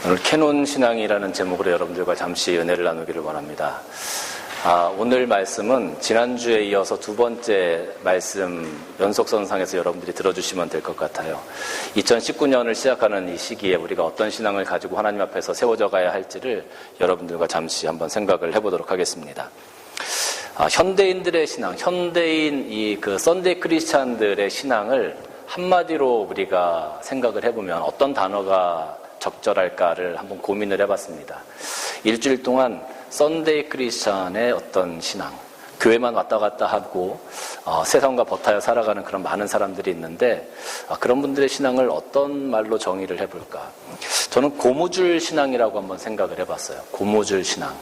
오늘 캐논 신앙이라는 제목으로 여러분들과 잠시 은혜를 나누기를 원합니다. 오늘 말씀은 지난주에 이어서 두 번째 말씀 연속선상에서 여러분들이 들어주시면 될 것 같아요. 2019년을 시작하는 이 시기에 우리가 어떤 신앙을 가지고 하나님 앞에서 세워져 가야 할지를 여러분들과 잠시 한번 생각을 해보도록 하겠습니다. 현대인들의 신앙, 현대인 썬데이 크리스찬들의 신앙을 한마디로 우리가 생각을 해보면 어떤 단어가 적절할까를 한번 고민을 해봤습니다. 일주일 동안 썬데이 크리스찬의 어떤 신앙, 교회만 왔다 갔다 하고 세상과 버타여 살아가는 그런 많은 사람들이 있는데 그런 분들의 신앙을 어떤 말로 정의를 해볼까? 저는 고무줄 신앙이라고 한번 생각을 해봤어요. 고무줄 신앙.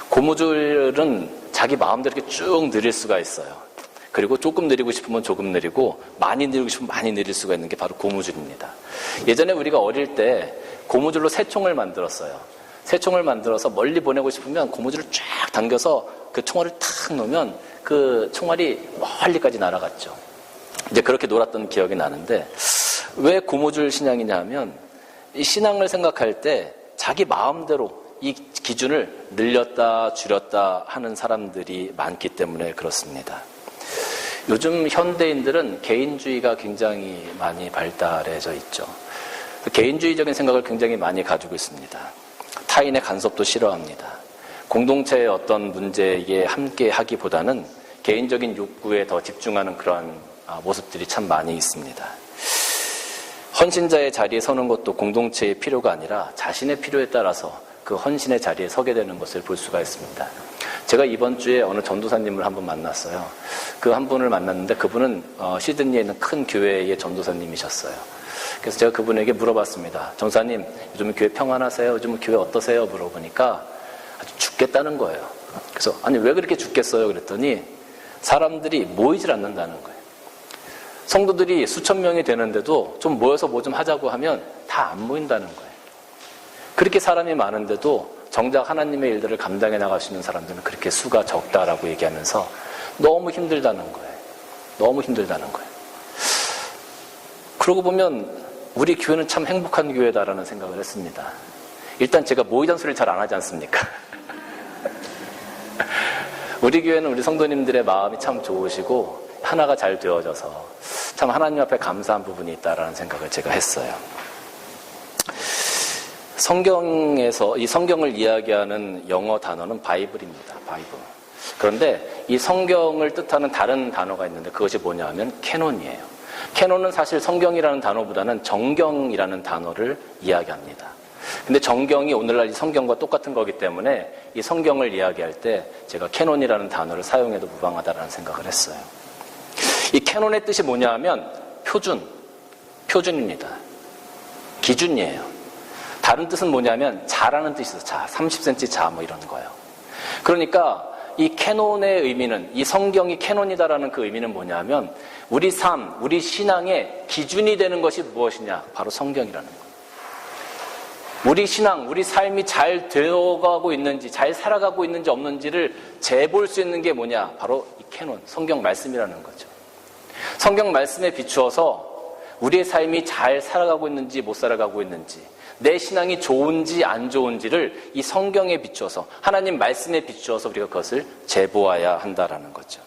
고무줄은 자기 마음대로 이렇게 쭉 느릴 수가 있어요. 그리고 조금 느리고 싶으면 조금 느리고 많이 느리고 싶으면 많이 느릴 수가 있는 게 바로 고무줄입니다. 예전에 우리가 어릴 때 고무줄로 새총을 만들었어요. 새총을 만들어서 멀리 보내고 싶으면 고무줄을 쫙 당겨서 그 총알을 탁 놓으면 그 총알이 멀리까지 날아갔죠. 이제 그렇게 놀았던 기억이 나는데 왜 고무줄 신앙이냐 하면 이 신앙을 생각할 때 자기 마음대로 이 기준을 늘렸다 줄였다 하는 사람들이 많기 때문에 그렇습니다. 요즘 현대인들은 개인주의가 굉장히 많이 발달해져 있죠. 개인주의적인 생각을 굉장히 많이 가지고 있습니다. 타인의 간섭도 싫어합니다. 공동체의 어떤 문제에 함께 하기보다는 개인적인 욕구에 더 집중하는 그런 모습들이 참 많이 있습니다. 헌신자의 자리에 서는 것도 공동체의 필요가 아니라 자신의 필요에 따라서 그 헌신의 자리에 서게 되는 것을 볼 수가 있습니다. 제가 이번 주에 어느 전도사님을 한번 만났어요. 그 한 분을 만났는데 그분은 시드니에 있는 큰 교회의 전도사님이셨어요. 그래서 제가 그분에게 물어봤습니다. 전도사님, 요즘 교회 평안하세요? 요즘 교회 어떠세요? 물어보니까 아주 죽겠다는 거예요. 그래서 아니 왜 그렇게 죽겠어요? 그랬더니 사람들이 모이질 않는다는 거예요. 성도들이 수천 명이 되는데도 좀 모여서 뭐 좀 하자고 하면 다 안 모인다는 거예요. 그렇게 사람이 많은데도 정작 하나님의 일들을 감당해 나갈 수 있는 사람들은 그렇게 수가 적다라고 얘기하면서 너무 힘들다는 거예요. 너무 힘들다는 거예요. 그러고 보면 우리 교회는 참 행복한 교회다라는 생각을 했습니다. 일단 제가 모이던 소리를 잘 안 하지 않습니까? 우리 교회는 우리 성도님들의 마음이 참 좋으시고 하나가 잘 되어져서 참 하나님 앞에 감사한 부분이 있다라는 생각을 제가 했어요. 성경에서 이 성경을 이야기하는 영어 단어는 바이블입니다. 바이블. 그런데 이 성경을 뜻하는 다른 단어가 있는데 그것이 뭐냐 하면 캐논이에요. 캐논은 사실 성경이라는 단어보다는 정경이라는 단어를 이야기합니다. 근데 정경이 오늘날 이 성경과 똑같은 거기 때문에 이 성경을 이야기할 때 제가 캐논이라는 단어를 사용해도 무방하다라는 생각을 했어요. 이 캐논의 뜻이 뭐냐 하면 표준입니다. 기준이에요. 다른 뜻은 뭐냐면 자라는 뜻이 있어요. 자, 30cm 자 뭐 이런 거예요. 그러니까 이 캐논의 의미는, 이 성경이 캐논이다라는 그 의미는 뭐냐면 우리 삶, 우리 신앙의 기준이 되는 것이 무엇이냐? 바로 성경이라는 거예요. 우리 신앙, 우리 삶이 잘 되어가고 있는지, 잘 살아가고 있는지 없는지를 재볼 수 있는 게 뭐냐? 바로 이 캐논, 성경 말씀이라는 거죠. 성경 말씀에 비추어서 우리의 삶이 잘 살아가고 있는지 못 살아가고 있는지, 내 신앙이 좋은지 안 좋은지를 이 성경에 비추어서, 하나님 말씀에 비추어서 우리가 그것을 재보아야 한다라는 거죠.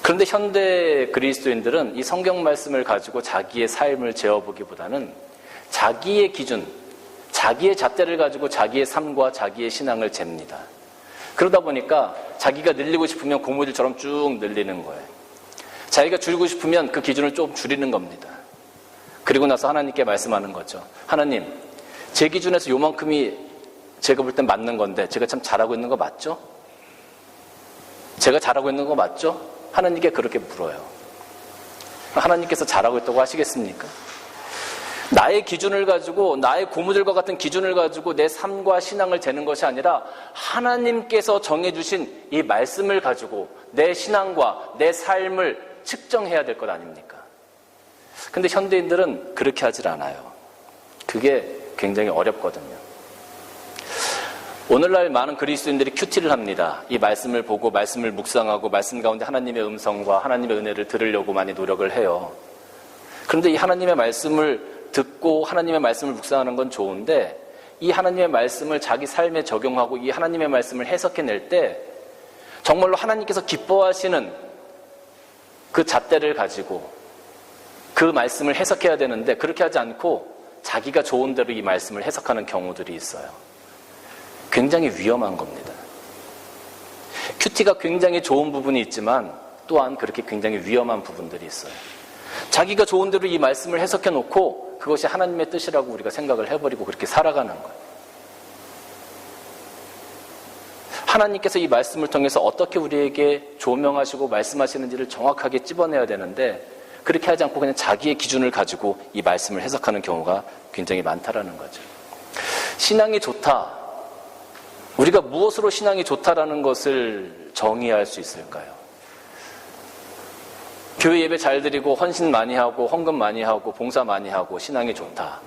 그런데 현대 그리스도인들은 이 성경 말씀을 가지고 자기의 삶을 재어보기보다는 자기의 기준, 자기의 잣대를 가지고 자기의 삶과 자기의 신앙을 잽니다. 그러다 보니까 자기가 늘리고 싶으면 고무줄처럼 쭉 늘리는 거예요. 자기가 줄이고 싶으면 그 기준을 좀 줄이는 겁니다. 그리고 나서 하나님께 말씀하는 거죠. 하나님, 제 기준에서 요만큼이 제가 볼 땐 맞는 건데 제가 참 잘하고 있는 거 맞죠? 제가 잘하고 있는 거 맞죠? 하나님께 그렇게 물어요. 하나님께서 잘하고 있다고 하시겠습니까? 나의 기준을 가지고, 나의 고무줄과 같은 기준을 가지고 내 삶과 신앙을 재는 것이 아니라 하나님께서 정해주신 이 말씀을 가지고 내 신앙과 내 삶을 측정해야 될 것 아닙니까? 근데 현대인들은 그렇게 하질 않아요. 그게 굉장히 어렵거든요. 오늘날 많은 그리스도인들이 큐티를 합니다. 이 말씀을 보고 말씀을 묵상하고 말씀 가운데 하나님의 음성과 하나님의 은혜를 들으려고 많이 노력을 해요. 그런데 이 하나님의 말씀을 듣고 하나님의 말씀을 묵상하는 건 좋은데 이 하나님의 말씀을 자기 삶에 적용하고 이 하나님의 말씀을 해석해낼 때 정말로 하나님께서 기뻐하시는 그 잣대를 가지고 그 말씀을 해석해야 되는데 그렇게 하지 않고 자기가 좋은 대로 이 말씀을 해석하는 경우들이 있어요. 굉장히 위험한 겁니다. 큐티가 굉장히 좋은 부분이 있지만 또한 그렇게 굉장히 위험한 부분들이 있어요. 자기가 좋은 대로 이 말씀을 해석해 놓고 그것이 하나님의 뜻이라고 우리가 생각을 해버리고 그렇게 살아가는 거예요. 하나님께서 이 말씀을 통해서 어떻게 우리에게 조명하시고 말씀하시는지를 정확하게 찝어내야 되는데 그렇게 하지 않고 그냥 자기의 기준을 가지고 이 말씀을 해석하는 경우가 굉장히 많다라는 거죠. 신앙이 좋다. 우리가 무엇으로 신앙이 좋다라는 것을 정의할 수 있을까요? 교회 예배 잘 드리고 헌신 많이 하고 헌금 많이 하고 봉사 많이 하고 신앙이 좋다.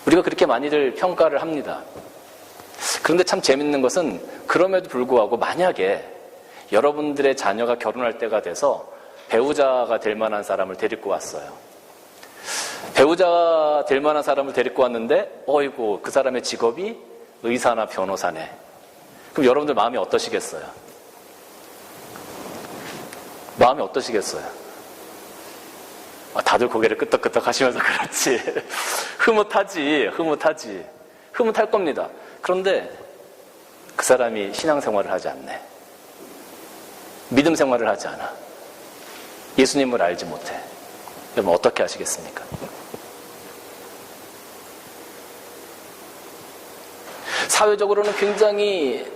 우리가 그렇게 많이들 평가를 합니다. 그런데 참 재밌는 것은 그럼에도 불구하고 만약에 여러분들의 자녀가 결혼할 때가 돼서 배우자가 될 만한 사람을 데리고 왔어요. 배우자가 될 만한 사람을 데리고 왔는데 어이구 그 사람의 직업이 의사나 변호사네. 그럼 여러분들 마음이 어떠시겠어요? 마음이 어떠시겠어요? 다들 고개를 끄덕끄덕 하시면서 그렇지. 흐뭇하지. 흐뭇할 겁니다. 그런데 그 사람이 신앙생활을 하지 않네. 믿음 생활을 하지 않아. 예수님을 알지 못해. 여러분 어떻게 하시겠습니까? 사회적으로는 굉장히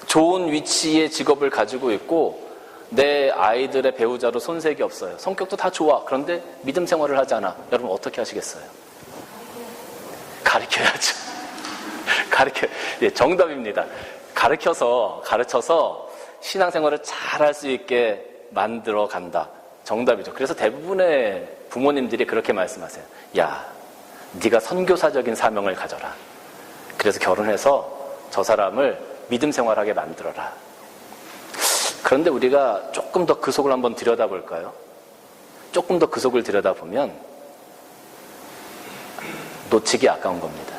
좋은 위치의 직업을 가지고 있고 내 아이들의 배우자로 손색이 없어요. 성격도 다 좋아. 그런데 믿음 생활을 하지 않아. 여러분 어떻게 하시겠어요? 가르쳐야죠. 예, 정답입니다. 가르쳐서 신앙생활을 잘 할 수 있게 만들어 간다. 정답이죠. 그래서 대부분의 부모님들이 그렇게 말씀하세요. 야, 네가 선교사적인 사명을 가져라. 그래서 결혼해서 저 사람을 믿음 생활하게 만들어라. 그런데 우리가 조금 더 그 속을 한번 들여다볼까요? 조금 더 그 속을 들여다보면 놓치기 아까운 겁니다.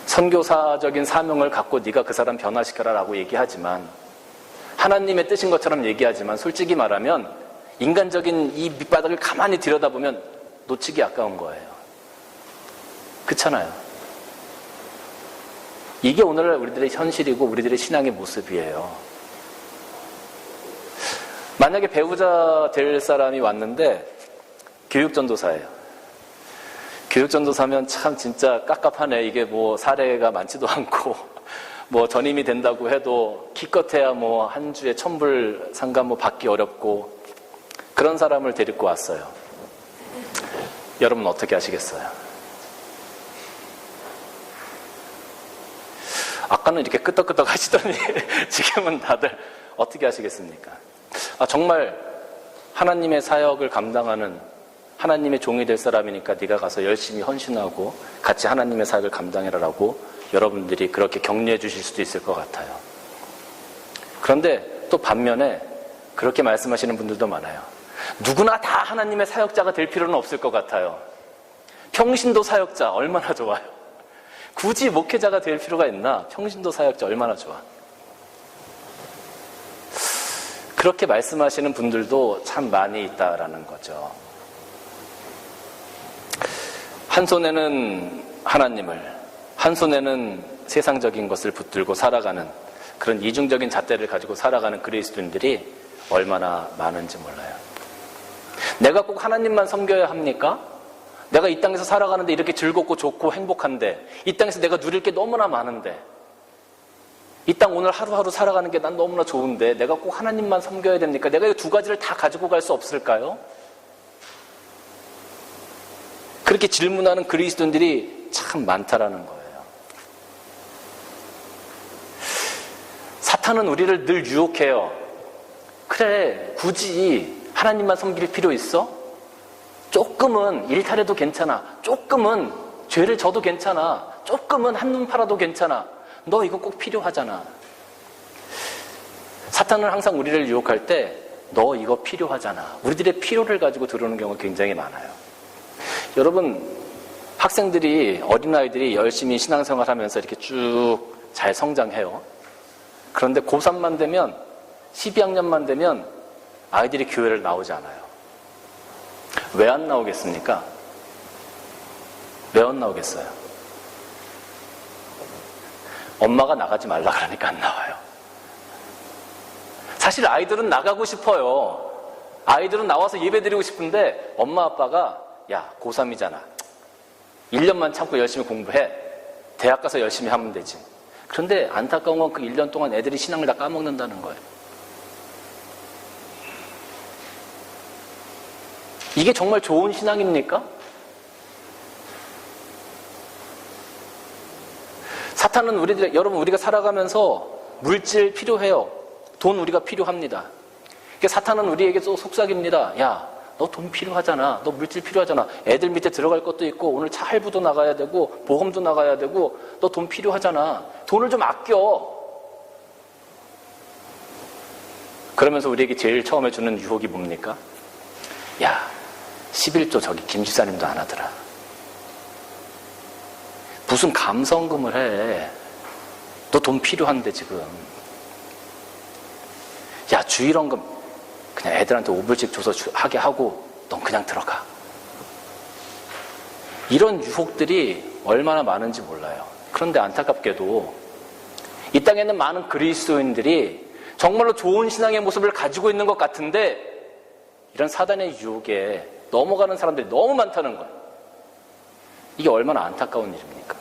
선교사적인 사명을 갖고 네가 그 사람 변화시켜라 라고 얘기하지만 하나님의 뜻인 것처럼 얘기하지만 솔직히 말하면 인간적인 이 밑바닥을 가만히 들여다보면 놓치기 아까운 거예요. 그렇잖아요. 이게 오늘날 우리들의 현실이고 우리들의 신앙의 모습이에요. 만약에 배우자 될 사람이 왔는데 교육전도사예요. 교육전도사면 참 진짜 깝깝하네. 이게 뭐 사례가 많지도 않고 뭐 전임이 된다고 해도 기껏해야 뭐 한 주에 1,000불 상관 뭐 받기 어렵고 그런 사람을 데리고 왔어요. 여러분 어떻게 하시겠어요? 아까는 이렇게 끄덕끄덕 하시더니 지금은 다들 어떻게 하시겠습니까? 정말 하나님의 사역을 감당하는 하나님의 종이 될 사람이니까 네가 가서 열심히 헌신하고 같이 하나님의 사역을 감당해라라고 여러분들이 그렇게 격려해 주실 수도 있을 것 같아요. 그런데 또 반면에 그렇게 말씀하시는 분들도 많아요. 누구나 다 하나님의 사역자가 될 필요는 없을 것 같아요. 평신도 사역자 얼마나 좋아요. 굳이 목회자가 될 필요가 있나? 평신도 사역자 얼마나 좋아. 그렇게 말씀하시는 분들도 참 많이 있다라는 거죠. 한 손에는 하나님을, 한 손에는 세상적인 것을 붙들고 살아가는 그런 이중적인 잣대를 가지고 살아가는 그리스도인들이 얼마나 많은지 몰라요. 내가 꼭 하나님만 섬겨야 합니까? 내가 이 땅에서 살아가는데 이렇게 즐겁고 좋고 행복한데, 이 땅에서 내가 누릴 게 너무나 많은데, 이 땅 오늘 하루하루 살아가는 게 난 너무나 좋은데 내가 꼭 하나님만 섬겨야 됩니까? 내가 이 두 가지를 다 가지고 갈 수 없을까요? 그렇게 질문하는 그리스도인들이 참 많다라는 거예요. 사탄은 우리를 늘 유혹해요. 그래, 굳이 하나님만 섬길 필요 있어? 조금은 일탈해도 괜찮아. 조금은 죄를 져도 괜찮아. 조금은 한눈 팔아도 괜찮아. 너 이거 꼭 필요하잖아. 사탄은 항상 우리를 유혹할 때 너 이거 필요하잖아. 우리들의 필요를 가지고 들어오는 경우가 굉장히 많아요. 여러분, 학생들이, 어린아이들이 열심히 신앙생활 하면서 이렇게 쭉 잘 성장해요. 그런데 고3만 되면, 12학년만 되면 아이들이 교회를 나오지 않아요. 왜 안 나오겠습니까? 왜 안 나오겠어요? 엄마가 나가지 말라 그러니까 안 나와요. 사실 아이들은 나가고 싶어요. 아이들은 나와서 예배 드리고 싶은데 엄마 아빠가 야, 고3이잖아. 1년만 참고 열심히 공부해. 대학 가서 열심히 하면 되지. 그런데 안타까운 건 그 1년 동안 애들이 신앙을 다 까먹는다는 거예요. 이게 정말 좋은 신앙입니까? 사탄은 여러분, 우리가 살아가면서 물질 필요해요. 돈 우리가 필요합니다. 그러니까 사탄은 우리에게 또 속삭입니다. 야, 너 돈 필요하잖아. 너 물질 필요하잖아. 애들 밑에 들어갈 것도 있고 오늘 차 할부도 나가야 되고 보험도 나가야 되고 너 돈 필요하잖아. 돈을 좀 아껴. 그러면서 우리에게 제일 처음에 주는 유혹이 뭡니까? 야, 11조 저기 김 집사님도 안 하더라. 무슨 감성금을 해. 너 돈 필요한데 지금. 야, 주일원금 그냥 애들한테 5불씩 줘서 하게 하고 넌 그냥 들어가. 이런 유혹들이 얼마나 많은지 몰라요. 그런데 안타깝게도 이 땅에 있는 많은 그리스도인들이 정말로 좋은 신앙의 모습을 가지고 있는 것 같은데 이런 사단의 유혹에 넘어가는 사람들이 너무 많다는 거예요. 이게 얼마나 안타까운 일입니까?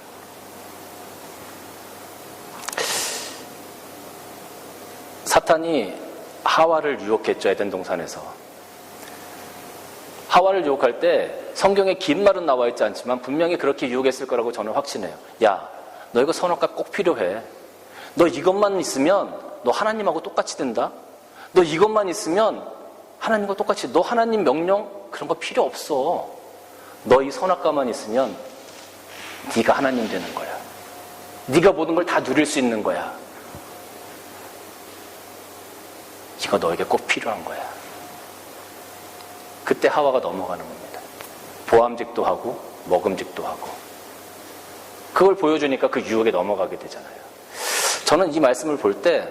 사탄이 하와를 유혹했죠. 에덴 동산에서. 하와를 유혹할 때 성경에 긴 말은 나와 있지 않지만 분명히 그렇게 유혹했을 거라고 저는 확신해요. 야, 너 이거 선악과 꼭 필요해. 너 이것만 있으면 너 하나님하고 똑같이 된다. 너 이것만 있으면 하나님과 똑같이, 너 하나님 명령 그런 거 필요 없어. 너 이 선악과만 있으면 네가 하나님 되는 거야. 네가 모든 걸 다 누릴 수 있는 거야. 이거 너에게 꼭 필요한 거야. 그때 하와가 넘어가는 겁니다. 보암직도 하고 먹음직도 하고. 그걸 보여주니까 그 유혹에 넘어가게 되잖아요. 저는 이 말씀을 볼 때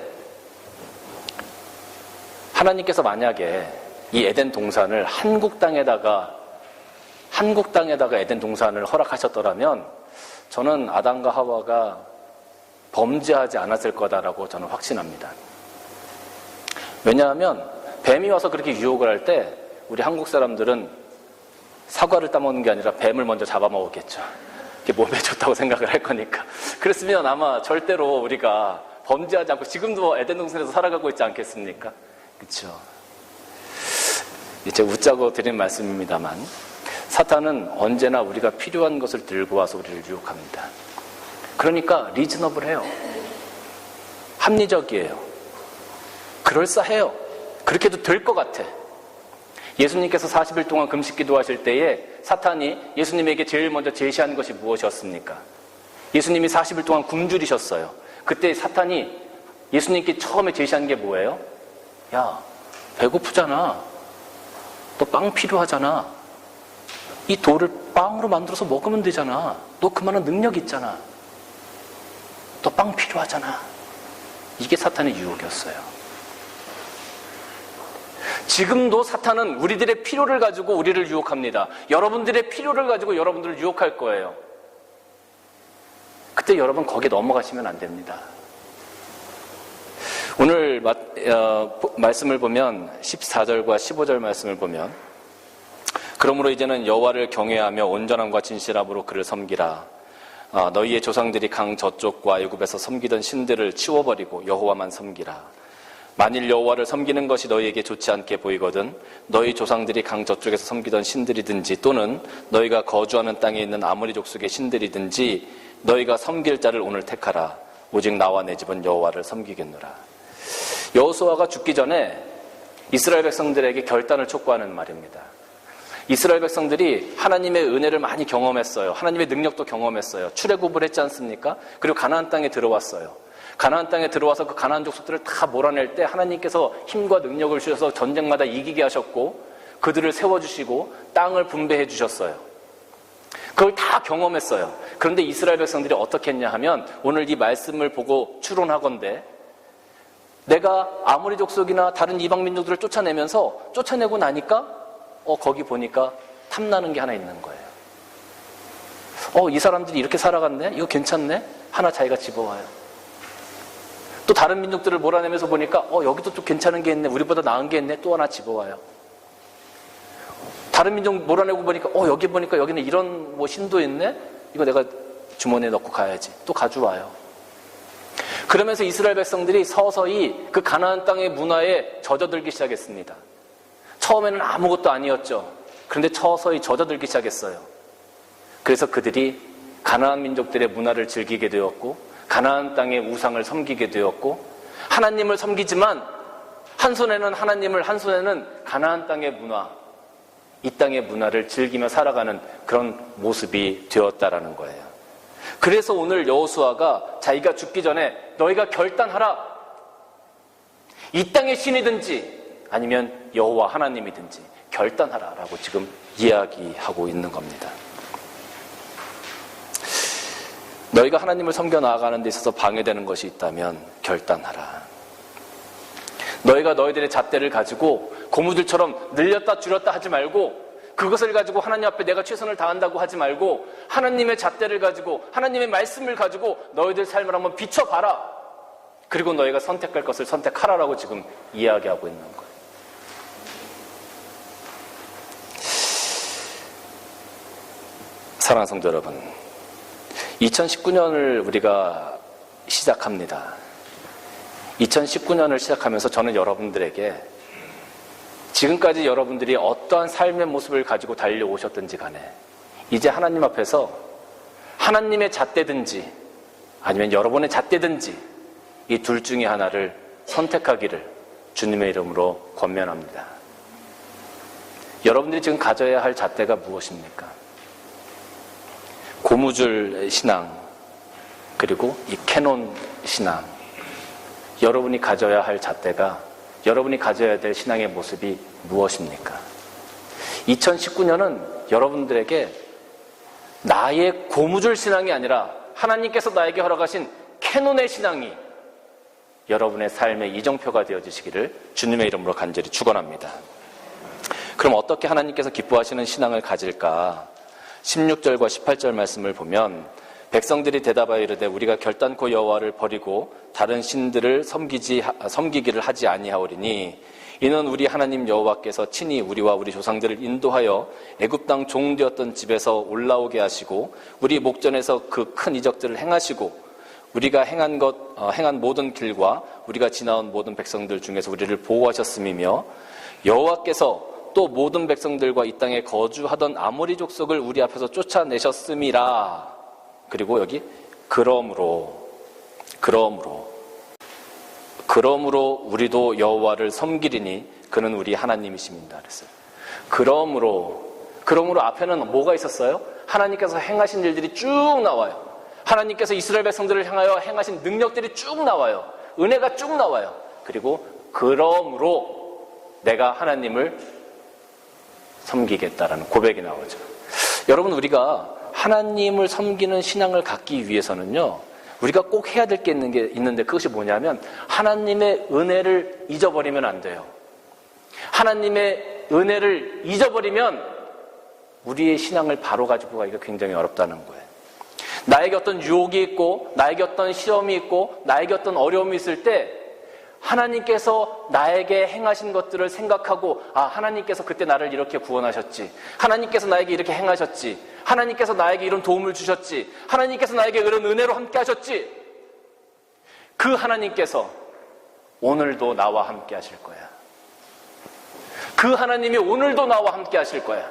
하나님께서 만약에 이 에덴 동산을 한국 땅에다가 에덴 동산을 허락하셨더라면 저는 아담과 하와가 범죄하지 않았을 거다라고 저는 확신합니다. 왜냐하면 뱀이 와서 그렇게 유혹을 할 때 우리 한국 사람들은 사과를 따먹는 게 아니라 뱀을 먼저 잡아먹었겠죠. 그게 몸에 좋다고 생각을 할 거니까. 그랬으면 아마 절대로 우리가 범죄하지 않고 지금도 에덴 동산에서 살아가고 있지 않겠습니까? 그렇죠. 이제 웃자고 드린 말씀입니다만 사탄은 언제나 우리가 필요한 것을 들고 와서 우리를 유혹합니다. 그러니까 리즈너블해요. 합리적이에요. 그럴싸해요. 그렇게 해도 될 것 같아. 예수님께서 40일 동안 금식 기도하실 때에 사탄이 예수님에게 제일 먼저 제시한 것이 무엇이었습니까? 예수님이 40일 동안 굶주리셨어요. 그때 사탄이 예수님께 처음에 제시한 게 뭐예요? 야, 배고프잖아. 너 빵 필요하잖아. 이 돌을 빵으로 만들어서 먹으면 되잖아. 너 그만한 능력 있잖아. 너 빵 필요하잖아. 이게 사탄의 유혹이었어요. 지금도 사탄은 우리들의 필요를 가지고 우리를 유혹합니다. 여러분들의 필요를 가지고 여러분들을 유혹할 거예요. 그때 여러분 거기에 넘어가시면 안 됩니다. 오늘 말씀을 보면 14절과 15절 말씀을 보면 그러므로 이제는 여호와를 경외하며 온전함과 진실함으로 그를 섬기라. 너희의 조상들이 강 저쪽과 애굽에서 섬기던 신들을 치워버리고 여호와만 섬기라. 만일 여호와를 섬기는 것이 너희에게 좋지 않게 보이거든 너희 조상들이 강 저쪽에서 섬기던 신들이든지 또는 너희가 거주하는 땅에 있는 아모리 족속의 신들이든지 너희가 섬길 자를 오늘 택하라. 오직 나와 내 집은 여호와를 섬기겠노라. 여호수아가 죽기 전에 이스라엘 백성들에게 결단을 촉구하는 말입니다. 이스라엘 백성들이 하나님의 은혜를 많이 경험했어요. 하나님의 능력도 경험했어요. 출애굽을 했지 않습니까? 그리고 가나안 땅에 들어왔어요. 가나안 땅에 들어와서 그 가나안 족속들을 다 몰아낼 때 하나님께서 힘과 능력을 주셔서 전쟁마다 이기게 하셨고 그들을 세워주시고 땅을 분배해 주셨어요. 그걸 다 경험했어요. 그런데 이스라엘 백성들이 어떻게 했냐 하면 오늘 이 말씀을 보고 추론하건대 내가 아모리 족속이나 다른 이방 민족들을 쫓아내고 나니까 거기 보니까 탐나는 게 하나 있는 거예요. 이 사람들이 이렇게 살아갔네? 이거 괜찮네? 하나 자기가 집어와요. 또 다른 민족들을 몰아내면서 보니까 여기도 또 괜찮은 게 있네, 우리보다 나은 게 있네, 또 하나 집어와요. 다른 민족 몰아내고 보니까 여기 보니까 여기는 이런 신도 있네, 이거 내가 주머니에 넣고 가야지, 또 가져와요. 그러면서 이스라엘 백성들이 서서히 그 가나안 땅의 문화에 젖어들기 시작했습니다. 처음에는 아무것도 아니었죠. 그런데 서서히 젖어들기 시작했어요. 그래서 그들이 가나안 민족들의 문화를 즐기게 되었고 가나안 땅의 우상을 섬기게 되었고 하나님을 섬기지만 한 손에는 하나님을, 한 손에는 가나안 땅의 문화, 이 땅의 문화를 즐기며 살아가는 그런 모습이 되었다라는 거예요. 그래서 오늘 여호수아가 자기가 죽기 전에 너희가 결단하라. 이 땅의 신이든지 아니면 여호와 하나님이든지 결단하라라고 지금 이야기하고 있는 겁니다. 너희가 하나님을 섬겨 나아가는 데 있어서 방해되는 것이 있다면 결단하라. 너희가 너희들의 잣대를 가지고 고무줄처럼 늘렸다 줄였다 하지 말고 그것을 가지고 하나님 앞에 내가 최선을 다한다고 하지 말고 하나님의 잣대를 가지고 하나님의 말씀을 가지고 너희들 삶을 한번 비춰봐라. 그리고 너희가 선택할 것을 선택하라라고 지금 이야기하고 있는 거예요. 사랑하는 성도 여러분, 2019년을 우리가 시작합니다. 2019년을 시작하면서 저는 여러분들에게 지금까지 여러분들이 어떠한 삶의 모습을 가지고 달려오셨든지 간에 이제 하나님 앞에서 하나님의 잣대든지 아니면 여러분의 잣대든지 이 둘 중에 하나를 선택하기를 주님의 이름으로 권면합니다. 여러분들이 지금 가져야 할 잣대가 무엇입니까? 고무줄 신앙 그리고 이 캐논 신앙, 여러분이 가져야 할 잣대가, 여러분이 가져야 될 신앙의 모습이 무엇입니까? 2019년은 여러분들에게 나의 고무줄 신앙이 아니라 하나님께서 나에게 허락하신 캐논의 신앙이 여러분의 삶의 이정표가 되어주시기를 주님의 이름으로 간절히 축원합니다. 그럼 어떻게 하나님께서 기뻐하시는 신앙을 가질까? 16절과 18절 말씀을 보면 백성들이 대답하여 이르되 우리가 결단코 여호와를 버리고 다른 신들을 섬기기를 하지 아니하오리니 이는 우리 하나님 여호와께서 친히 우리와 우리 조상들을 인도하여 애굽 땅 종되었던 집에서 올라오게 하시고 우리 목전에서 그 큰 이적들을 행하시고 우리가 행한 모든 길과 우리가 지나온 모든 백성들 중에서 우리를 보호하셨음이며 여호와께서 또 모든 백성들과 이 땅에 거주하던 아모리 족속을 우리 앞에서 쫓아내셨음이라. 그리고 여기 그러므로 우리도 여호와를 섬기리니 그는 우리 하나님이십니다. 그랬어요. 그러므로 앞에는 뭐가 있었어요? 하나님께서 행하신 일들이 쭉 나와요. 하나님께서 이스라엘 백성들을 향하여 행하신 능력들이 쭉 나와요. 은혜가 쭉 나와요. 그리고 그러므로 내가 하나님을 섬기겠다라는 고백이 나오죠. 여러분, 우리가 하나님을 섬기는 신앙을 갖기 위해서는요, 우리가 꼭 해야 될 게 있는데 그것이 뭐냐면 하나님의 은혜를 잊어버리면 안 돼요. 하나님의 은혜를 잊어버리면 우리의 신앙을 바로 가지고 가기가 굉장히 어렵다는 거예요. 나에게 어떤 유혹이 있고 나에게 어떤 시험이 있고 나에게 어떤 어려움이 있을 때 하나님께서 나에게 행하신 것들을 생각하고 하나님께서 그때 나를 이렇게 구원하셨지, 하나님께서 나에게 이렇게 행하셨지, 하나님께서 나에게 이런 도움을 주셨지, 하나님께서 나에게 이런 은혜로 함께 하셨지, 그 하나님께서 오늘도 나와 함께 하실 거야. 그 하나님이 오늘도 나와 함께 하실 거야.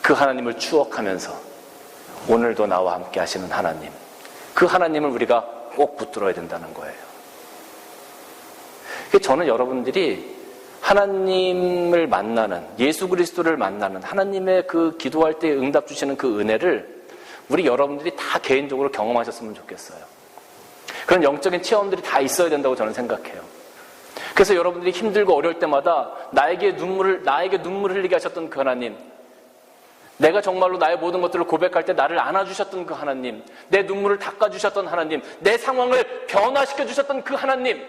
그 하나님을 추억하면서 오늘도 나와 함께 하시는 하나님, 그 하나님을 우리가 꼭 붙들어야 된다는 거예요. 저는 여러분들이 하나님을 만나는, 예수 그리스도를 만나는 하나님의 그 기도할 때 응답 주시는 그 은혜를 우리 여러분들이 다 개인적으로 경험하셨으면 좋겠어요. 그런 영적인 체험들이 다 있어야 된다고 저는 생각해요. 그래서 여러분들이 힘들고 어려울 때마다 나에게 눈물을 흘리게 하셨던 그 하나님, 내가 정말로 나의 모든 것들을 고백할 때 나를 안아주셨던 그 하나님, 내 눈물을 닦아주셨던 하나님, 내 상황을 변화시켜주셨던 그 하나님,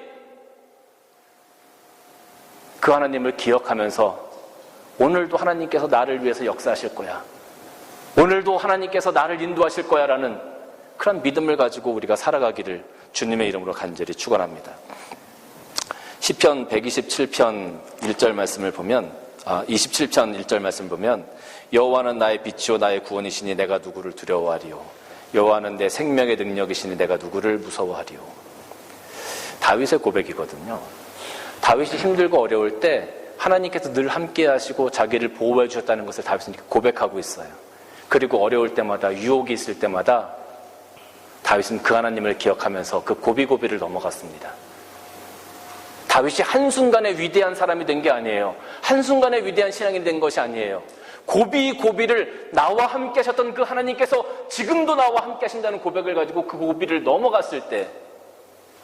그 하나님을 기억하면서 오늘도 하나님께서 나를 위해서 역사하실 거야, 오늘도 하나님께서 나를 인도하실 거야 라는 그런 믿음을 가지고 우리가 살아가기를 주님의 이름으로 간절히 축원합니다. 시편 127편 1절 말씀을 보면 27편 1절 말씀 보면 여호와는 나의 빛이요 나의 구원이시니 내가 누구를 두려워하리요. 여호와는 내 생명의 능력이시니 내가 누구를 무서워하리요. 다윗의 고백이거든요. 다윗이 힘들고 어려울 때 하나님께서 늘 함께 하시고 자기를 보호해 주셨다는 것을 다윗은 고백하고 있어요. 그리고 어려울 때마다, 유혹이 있을 때마다 다윗은 그 하나님을 기억하면서 그 고비고비를 넘어갔습니다. 다윗이 한순간에 위대한 사람이 된 게 아니에요. 한순간에 위대한 신앙이 된 것이 아니에요. 고비고비를 나와 함께 하셨던 그 하나님께서 지금도 나와 함께 하신다는 고백을 가지고 그 고비를 넘어갔을 때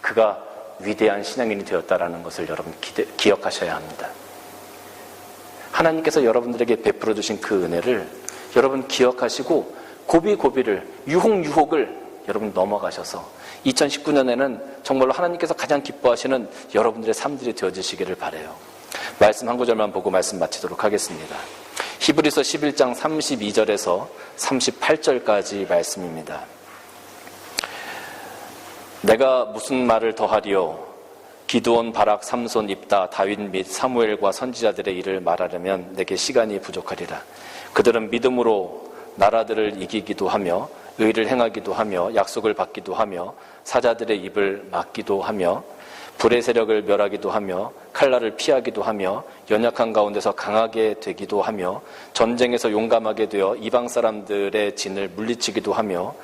그가 위대한 신앙인이 되었다는 것을 여러분 기억하셔야 합니다. 하나님께서 여러분들에게 베풀어 주신 그 은혜를 여러분 기억하시고 고비고비를, 유혹을 여러분 넘어가셔서 2019년에는 정말로 하나님께서 가장 기뻐하시는 여러분들의 삶들이 되어지시기를 바라요. 말씀 한 구절만 보고 말씀 마치도록 하겠습니다. 히브리서 11장 32절에서 38절까지 말씀입니다. 내가 무슨 말을 더하리요? 기드온, 바락, 삼손, 입다, 다윗 및 사무엘과 선지자들의 일을 말하려면 내게 시간이 부족하리라. 그들은 믿음으로 나라들을 이기기도 하며 의를 행하기도 하며 약속을 받기도 하며 사자들의 입을 막기도 하며 불의 세력을 멸하기도 하며 칼날을 피하기도 하며 연약한 가운데서 강하게 되기도 하며 전쟁에서 용감하게 되어 이방 사람들의 진을 물리치기도 하며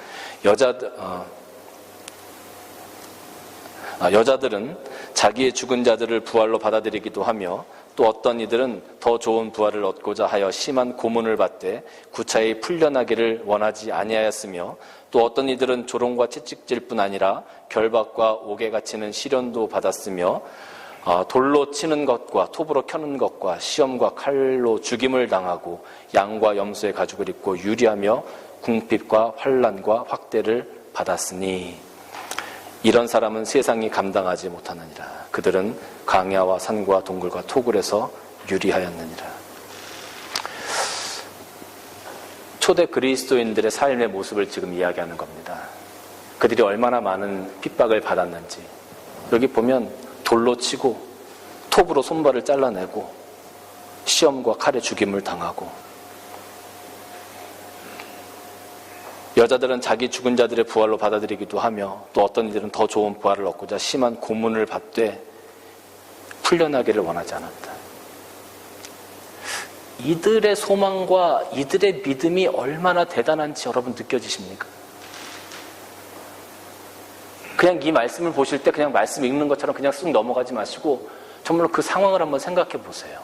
여자들은 자기의 죽은 자들을 부활로 받아들이기도 하며 또 어떤 이들은 더 좋은 부활을 얻고자 하여 심한 고문을 받되 구차히 풀려나기를 원하지 아니하였으며 또 어떤 이들은 조롱과 채찍질뿐 아니라 결박과 옥에 갇히는 시련도 받았으며 돌로 치는 것과 톱으로 켜는 것과 시험과 칼로 죽임을 당하고 양과 염소의 가죽을 입고 유리하며 궁핍과 환난과 확대를 받았으니 이런 사람은 세상이 감당하지 못하느니라. 그들은 강야와 산과 동굴과 토굴에서 유리하였느니라. 초대 그리스도인들의 삶의 모습을 지금 이야기하는 겁니다. 그들이 얼마나 많은 핍박을 받았는지. 여기 보면 돌로 치고 톱으로 손발을 잘라내고 시험과 칼에 죽임을 당하고 여자들은 자기 죽은 자들의 부활로 받아들이기도 하며 또 어떤 이들은 더 좋은 부활을 얻고자 심한 고문을 받되 풀려나기를 원하지 않았다. 이들의 소망과 이들의 믿음이 얼마나 대단한지 여러분 느껴지십니까? 그냥 이 말씀을 보실 때 그냥 말씀 읽는 것처럼 그냥 쑥 넘어가지 마시고 정말로 그 상황을 한번 생각해 보세요.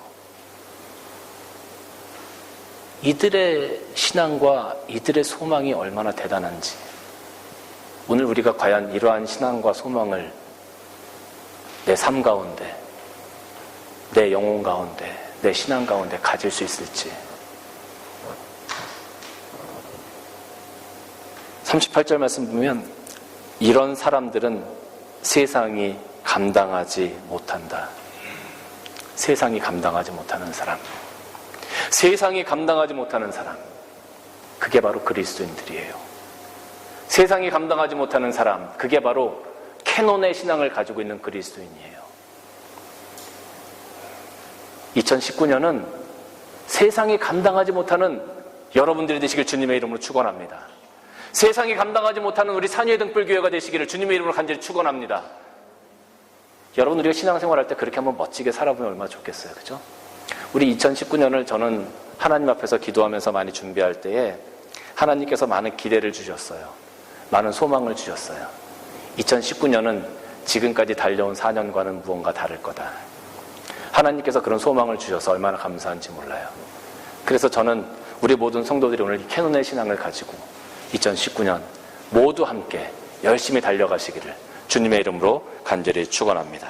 이들의 신앙과 이들의 소망이 얼마나 대단한지, 오늘 우리가 과연 이러한 신앙과 소망을 내 삶 가운데, 내 영혼 가운데, 내 신앙 가운데 가질 수 있을지. 38절 말씀 보면 이런 사람들은 세상이 감당하지 못한다. 세상이 감당하지 못하는 사람, 세상이 감당하지 못하는 사람, 그게 바로 그리스도인들이에요. 세상이 감당하지 못하는 사람, 그게 바로 캐논의 신앙을 가지고 있는 그리스도인이에요. 2019년은 세상이 감당하지 못하는 여러분들이 되시길 주님의 이름으로 축원합니다. 세상이 감당하지 못하는 우리 산위의 등불교회가 되시기를 주님의 이름으로 간절히 축원합니다. 여러분, 우리가 신앙생활할 때 그렇게 한번 멋지게 살아보면 얼마나 좋겠어요, 그죠? 우리 2019년을 저는 하나님 앞에서 기도하면서 많이 준비할 때에 하나님께서 많은 기대를 주셨어요. 많은 소망을 주셨어요. 2019년은 지금까지 달려온 4년과는 무언가 다를 거다. 하나님께서 그런 소망을 주셔서 얼마나 감사한지 몰라요. 그래서 저는 우리 모든 성도들이 오늘 캐논의 신앙을 가지고 2019년 모두 함께 열심히 달려가시기를 주님의 이름으로 간절히 축원합니다.